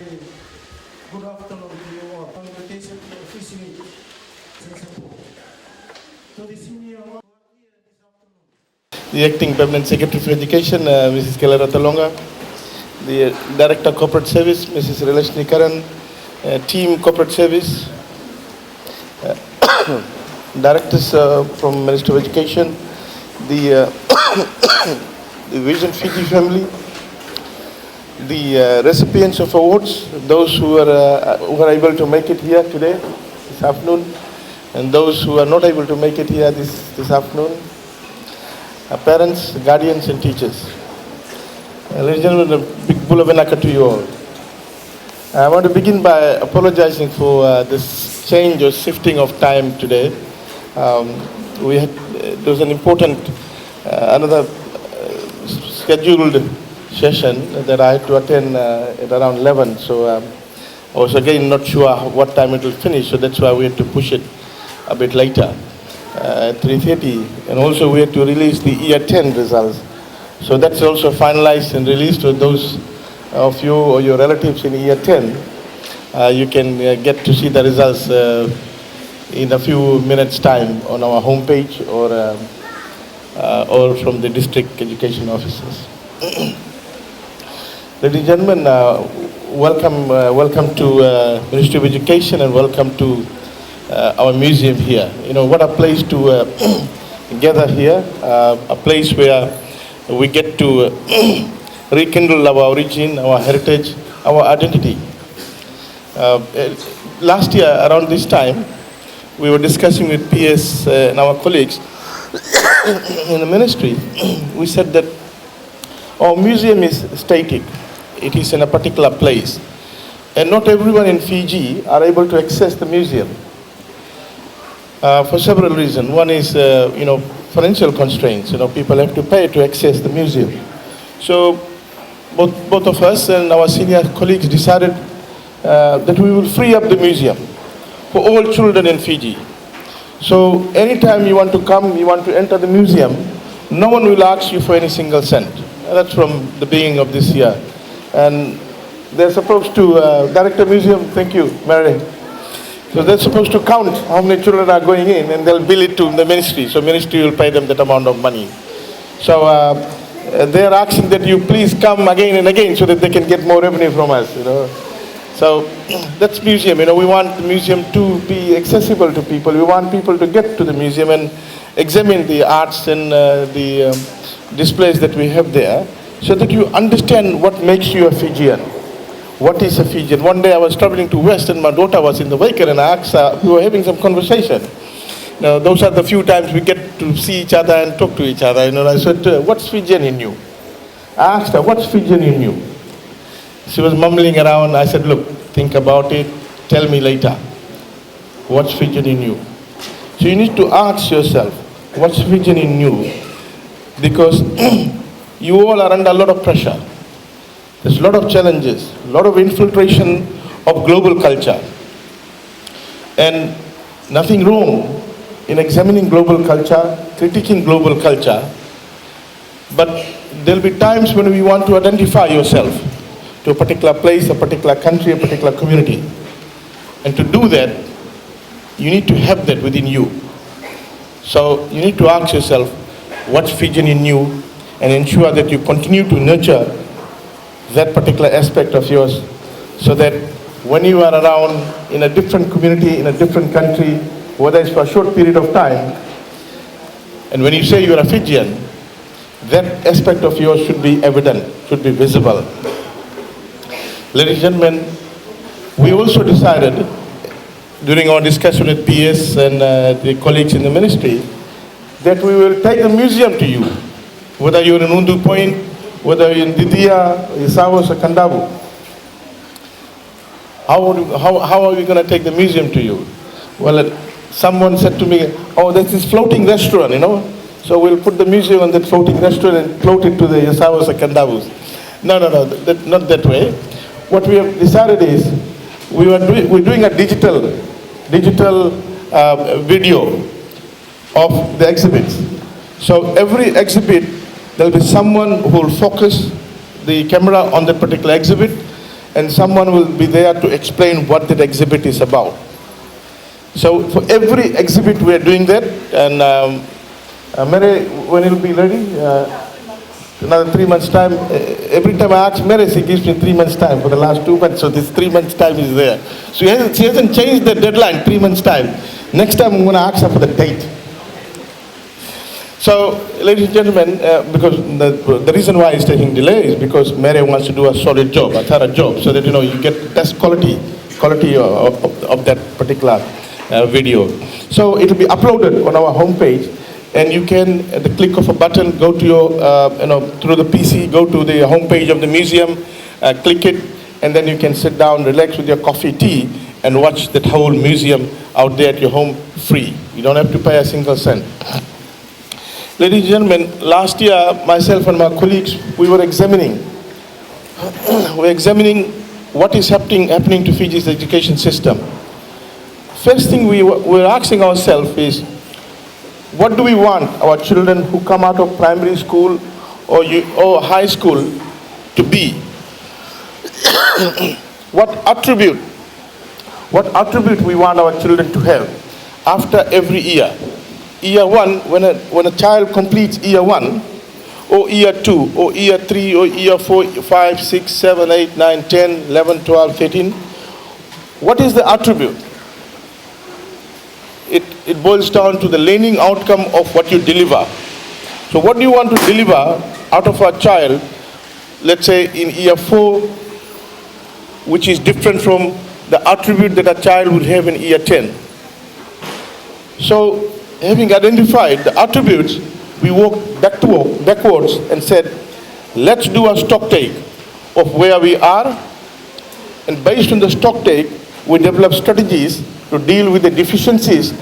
Good afternoon to you all. Invitation to officially Singapore. So the senior one here this afternoon. The Acting Permanent Secretary for Education, Mrs. Kelara Talonga, the Director of Corporate Service, Mrs. Relashni Karan, Team Corporate Service, Directors from Ministry of Education, the, the Vision Fiji family, the recipients of awards, those who are able to make it here today, this afternoon, and those who are not able to make it here this afternoon, parents, guardians, and teachers. Ladies and gentlemen, a big bulavanaka to you all. I want to begin by apologizing for this change or shifting of time today. There was an important, another scheduled session that I had to attend at around 11. So I was again not sure what time it will finish. So that's why we had to push it a bit later, at 3:30. And also we had to release the year 10 results. So that's also finalized and released to those of you or your relatives in year 10. You can get to see the results in a few minutes time on our homepage or from the district education officers. Ladies and gentlemen, welcome to Ministry of Education and welcome to our museum here. You know, what a place to gather here, a place where we get to rekindle our origin, our heritage, our identity. Last year, around this time, we were discussing with PS and our colleagues in the ministry. We said that our museum is static. It is in a particular place. And not everyone in Fiji are able to access the museum for several reasons. One is, financial constraints. People have to pay to access the museum. So both of us and our senior colleagues decided that we will free up the museum for all children in Fiji. So anytime you want to come, you want to enter the museum, no one will ask you for any single cent. That's from the beginning of this year. And they're supposed to, Director Museum, thank you, Mary. So they're supposed to count how many children are going in and they'll bill it to the ministry. So ministry will pay them that amount of money. So they're asking that you please come again and again so that they can get more revenue from us, So that's museum. We want the museum to be accessible to people. We want people to get to the museum and examine the arts and the displays that we have there, so that you understand what makes you a Fijian. What is a Fijian? One day I was traveling to West and my daughter was in the vehicle and I asked her, we were having some conversation. Those are the few times we get to see each other and talk to each other. I said, what's Fijian in you? I asked her, what's Fijian in you? She was mumbling around. I said, look, think about it. Tell me later. What's Fijian in you? So you need to ask yourself, what's Fijian in you? Because you all are under a lot of pressure. There's a lot of challenges, a lot of infiltration of global culture. And nothing wrong in examining global culture, critiquing global culture. But there'll be times when we want to identify yourself to a particular place, a particular country, a particular community. And to do that, you need to have that within you. So you need to ask yourself, what's Fijian in you, and ensure that you continue to nurture that particular aspect of yours, so that when you are around in a different community, in a different country, whether it's for a short period of time, and when you say you're a Fijian, that aspect of yours should be evident, should be visible. Ladies and gentlemen, we also decided during our discussion with PS and the colleagues in the ministry that we will take the museum to you, whether you're in Undu Point, whether you're in Didia, Isavos or Kandavu. How are we going to take the museum to you? Well, someone said to me, oh, there's this floating restaurant, So we'll put the museum on that floating restaurant and float it to the Isavos or Kandavus. No, not that way. What we have decided is we're doing a digital video of the exhibits. So every exhibit, there'll be someone who will focus the camera on that particular exhibit, and someone will be there to explain what that exhibit is about. So for every exhibit we are doing that, and Mary, when it will be ready? Another 3 months time. Every time I ask Mary, she gives me 3 months time for the last 2 months, so this 3 months time is there. So she hasn't changed the deadline, 3 months time. Next time I'm going to ask her for the date. So, ladies and gentlemen, because the reason why it's taking delay is because Mary wants to do a solid job, a thorough job, so that you get best quality of that particular video. So it will be uploaded on our homepage, and you can, at the click of a button, go to your, through the PC, go to the homepage of the museum, click it, and then you can sit down, relax with your coffee, tea, and watch that whole museum out there at your home free. You don't have to pay a single cent. Ladies and gentlemen, last year, myself and my colleagues, we were examining what is happening to Fiji's education system. First thing we were asking ourselves is, what do we want our children who come out of primary school or high school to be? What attribute we want our children to have after every year? Year one, when a child completes year one, or year two, or year three, or year 4, 5, 6, 7, 8, 9, 10, 11, 12, 13, what is the attribute? It boils down to the learning outcome of what you deliver. So what do you want to deliver out of a child, let's say in year 4, which is different from the attribute that a child would have in year 10? So having identified the attributes, we walked backwards and said, let's do a stock take of where we are, and based on the stock take, we develop strategies to deal with the deficiencies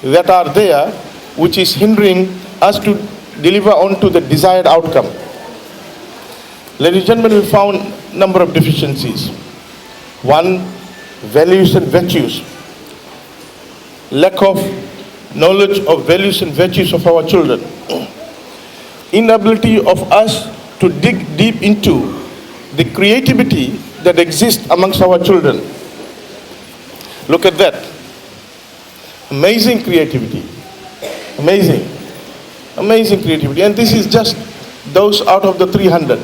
that are there, which is hindering us to deliver onto the desired outcome. Ladies and gentlemen, we found a number of deficiencies. One, values and virtues. Lack of knowledge of values and virtues of our children. Inability of us to dig deep into the creativity that exists amongst our children. Look at that. Amazing creativity. Amazing creativity. And this is just those out of the 300.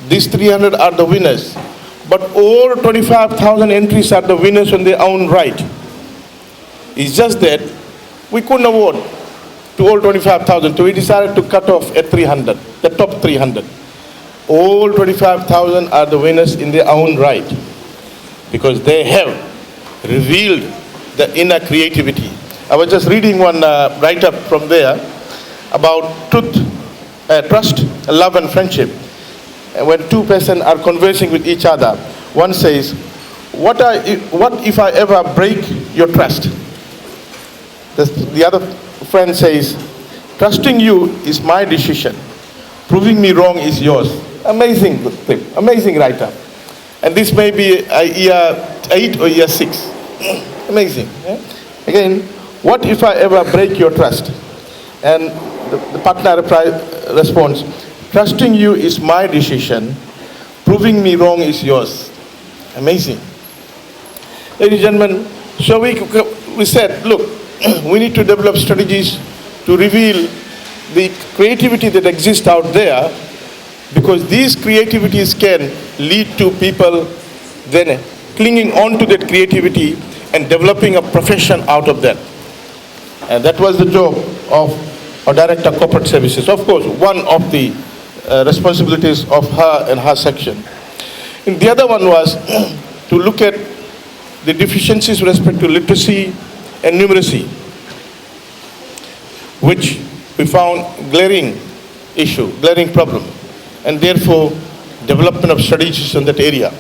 These 300 are the winners. But all 25,000 entries are the winners on their own right. It's just that we couldn't award to all 25,000, so we decided to cut off at 300, the top 300. All 25,000 are the winners in their own right, because they have revealed the inner creativity. I was just reading one write-up from there about truth, trust, love and friendship. And when two persons are conversing with each other, one says, what if I ever break your trust? The other friend says, trusting you is my decision. Proving me wrong is yours. Amazing thing, amazing write-up. And this may be a year 8 or year 6. Amazing. Yeah? Again, what if I ever break your trust? And the partner responds, trusting you is my decision. Proving me wrong is yours. Amazing. Ladies and gentlemen, so we said, look, we need to develop strategies to reveal the creativity that exists out there, because these creativities can lead to people then clinging on to that creativity and developing a profession out of that. And that was the job of our Director of Corporate Services. Of course, one of the responsibilities of her and her section. And the other one was to look at the deficiencies with respect to literacy and numeracy, which we found glaring issue, glaring problem, and therefore development of strategies in that area.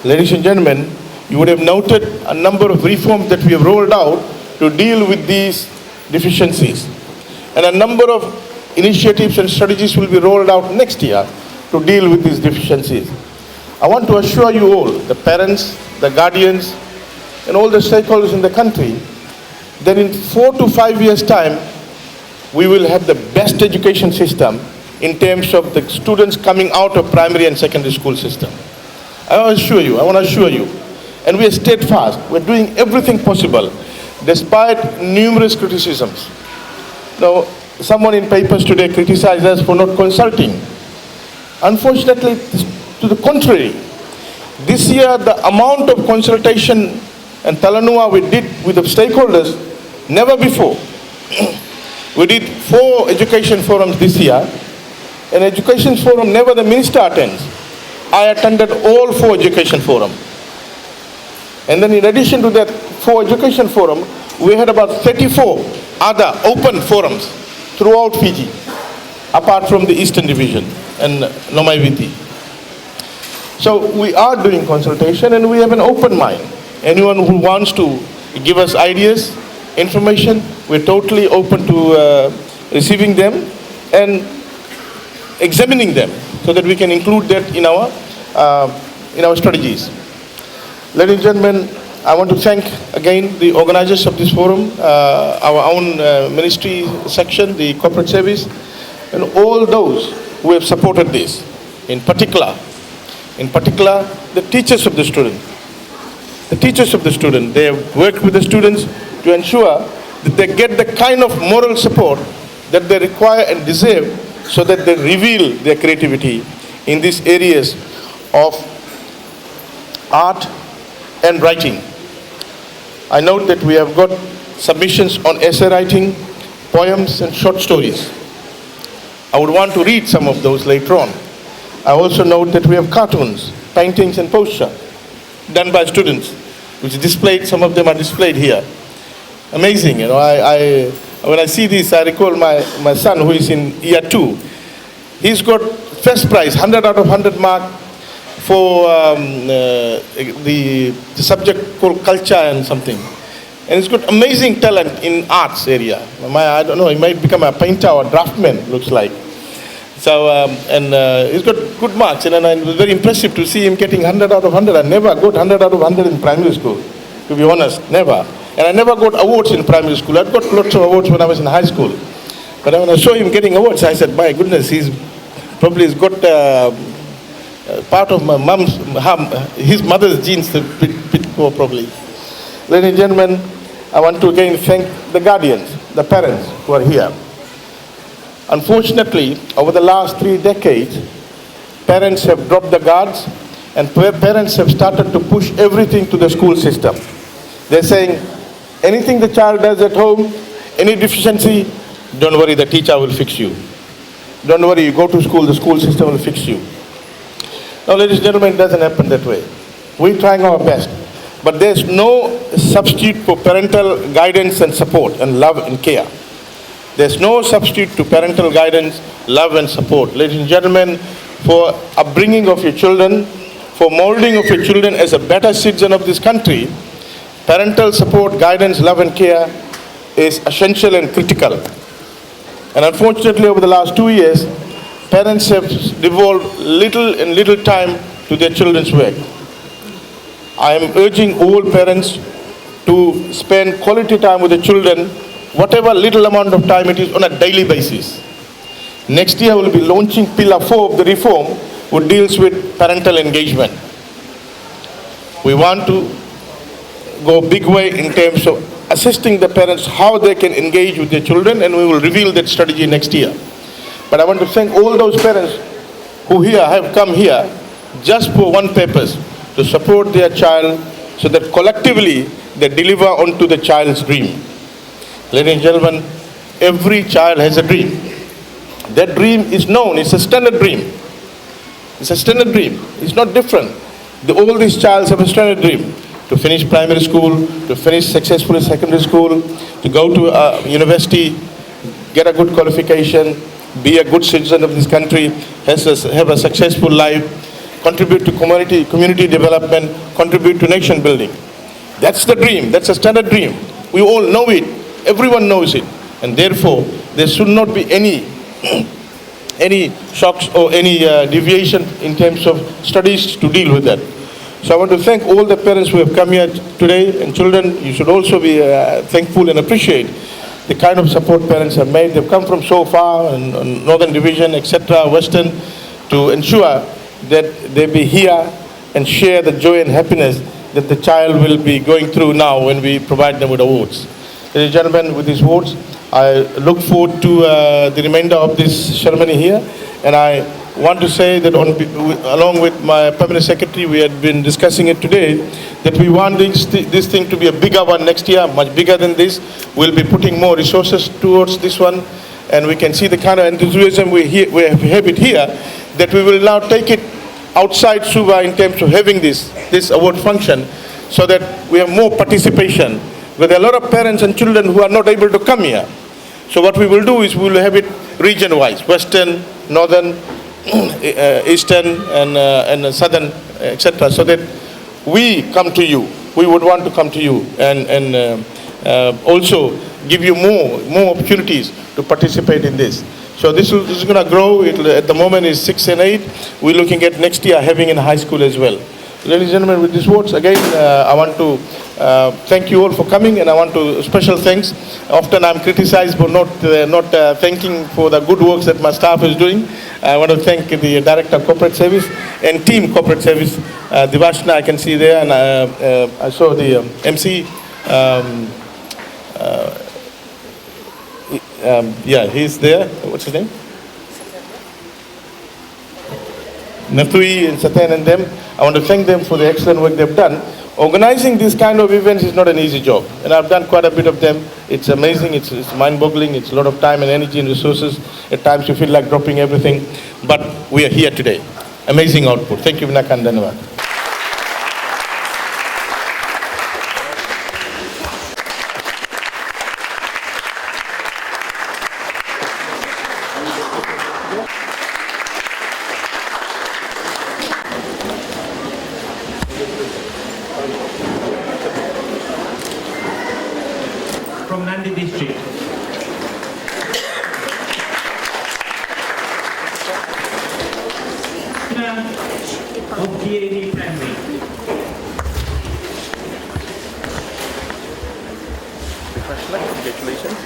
Ladies and gentlemen, you would have noted a number of reforms that we have rolled out to deal with these deficiencies. And a number of initiatives and strategies will be rolled out next year to deal with these deficiencies. I want to assure you all, the parents, the guardians, and all the stakeholders in the country, that in 4 to 5 years' time, we will have the best education system in terms of the students coming out of primary and secondary school system. I want to assure you, and we are steadfast. We're doing everything possible, despite numerous criticisms. Now, someone in papers today criticized us for not consulting. Unfortunately, to the contrary, this year the amount of consultation and talanua we did with the stakeholders, never before. We did 4 education forums this year. An education forum never the minister attends. I attended all 4 education forums. And then in addition to that 4 education forum, we had about 34 other open forums throughout Fiji, apart from the Eastern Division and Lomaiviti. So we are doing consultation and we have an open mind. Anyone who wants to give us ideas, information, we're totally open to receiving them and examining them so that we can include that in our strategies. Ladies and gentlemen, I want to thank again the organizers of this forum, our own ministry section, the corporate service, and all those who have supported this. In particular, the teachers of the student. The teachers of the student, they have worked with the students to ensure that they get the kind of moral support that they require and deserve so that they reveal their creativity in these areas of art and writing. I note that we have got submissions on essay writing, poems and short stories. I would want to read some of those later on. I also note that we have cartoons, paintings and posters done by students, which displayed, some of them are displayed here. Amazing, you know, when I see this, I recall my son who is in year 2. He's got first prize, 100 out of 100 mark for the subject called culture and something. And he's got amazing talent in arts area. I don't know, he might become a painter or draftsman, looks like. So, he's got good marks, and it was very impressive to see him getting 100 out of 100. I never got 100 out of 100 in primary school, to be honest, never. And I never got awards in primary school. I got lots of awards when I was in high school. But when I saw him getting awards, I said, my goodness, he's got part of his mother's genes a bit more probably. Ladies and gentlemen, I want to again thank the guardians, the parents who are here. Unfortunately, over the last 3 decades, parents have dropped the guards and parents have started to push everything to the school system. They're saying, anything the child does at home, any deficiency, don't worry, the teacher will fix you. Don't worry, you go to school, the school system will fix you. Now, ladies and gentlemen, it doesn't happen that way. We're trying our best. But there's no substitute for parental guidance and support and love and care. There's no substitute to parental guidance, love and support. Ladies and gentlemen, for upbringing of your children, for molding of your children as a better citizen of this country, parental support, guidance, love and care is essential and critical. And unfortunately, over the last 2 years, parents have devolved little time to their children's work. I am urging all parents to spend quality time with the children, whatever little amount of time it is, on a daily basis. Next year, we will be launching Pillar 4 of the reform, which deals with parental engagement. We want to go big way in terms of assisting the parents how they can engage with their children, and we will reveal that strategy next year. But I want to thank all those parents who have come here just for one purpose, to support their child so that collectively they deliver onto the child's dream. Ladies and gentlemen, every child has a dream. That dream is known, it's a standard dream. It's a standard dream, it's not different. All these childs have a standard dream: to finish primary school, to finish successfully secondary school, to go to a university, get a good qualification, be a good citizen of this country, have a successful life, contribute to community development, contribute to nation building. That's the dream, that's a standard dream. We all know it, everyone knows it. And therefore, there should not be any shocks or any deviation in terms of studies to deal with that. So I want to thank all the parents who have come here today, and children, you should also be thankful and appreciate the kind of support parents have made. They've come from so far, and Northern Division, etc., Western, to ensure that they be here and share the joy and happiness that the child will be going through now when we provide them with awards. Ladies and gentlemen, with these awards, I look forward to the remainder of this ceremony here, and I want to say that along with my permanent secretary, we had been discussing it today, that we want this thing to be a bigger one next year, much bigger than this. We'll be putting more resources towards this one, and we can see the kind of enthusiasm we have it here, that we will now take it outside Suva in terms of having this award function, so that we have more participation. But there are a lot of parents and children who are not able to come here. So what we will do is we will have it region-wise, Western, Northern, Eastern, and Southern, etc., so that we come to you. We would want to come to you and also give you more opportunities to participate in this. So this is going to grow. At the moment is 6 and 8. We're looking at next year having in high school as well. Ladies and gentlemen, with these words, again, I want to thank you all for coming, and I want to special thanks. Often I'm criticized for not thanking for the good works that my staff is doing. I want to thank the Director of Corporate Service and Team Corporate Service, Devashna, I can see there, and I saw the MC. Yeah, he's there. What's his name? Natui and Satan and them. I want to thank them for the excellent work they've done. Organizing these kind of events is not an easy job, and I've done quite a bit of them. It's amazing, it's mind-boggling, it's a lot of time and energy and resources. At times you feel like dropping everything, but we are here today. Amazing output. Thank you, Vinaka and Dhanawad. From Nandi district. Of DAD Primary. Congratulations.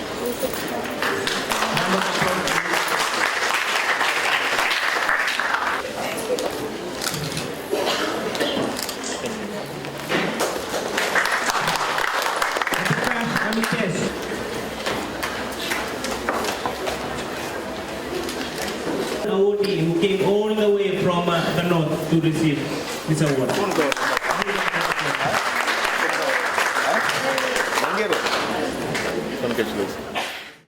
Awardee who came all the way from the north to receive this award. Congratulations.